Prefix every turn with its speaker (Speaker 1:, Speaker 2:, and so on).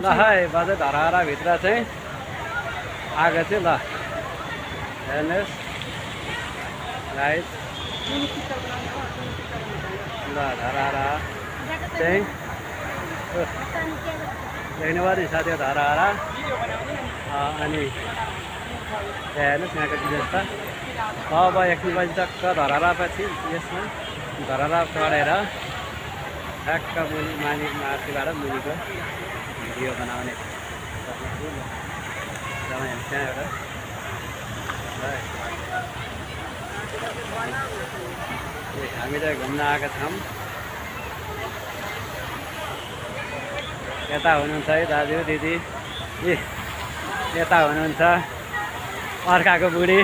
Speaker 1: ल है बाजे धराहराभित्र चाहिँ आएको थियो ल हेर्नुहोस् गाइस ल धराहरा चाहिँ देख्नुभयो नि साथी धराहरा अनि हेर्नुहोस् यहाँको व्यवस्था अब एकछिन बजी टक्क धराहरा पछि यसमा धराहरा चढेर ठ्याक्क मुनि माथिबाट मुनिको भिडियो बनाउने त्यहाँ एउटा हामी चाहिँ घुम्न आएका छौँ यता हुनुहुन्छ है दाजु दिदी यता हुनुहुन्छ अर्काको बुढी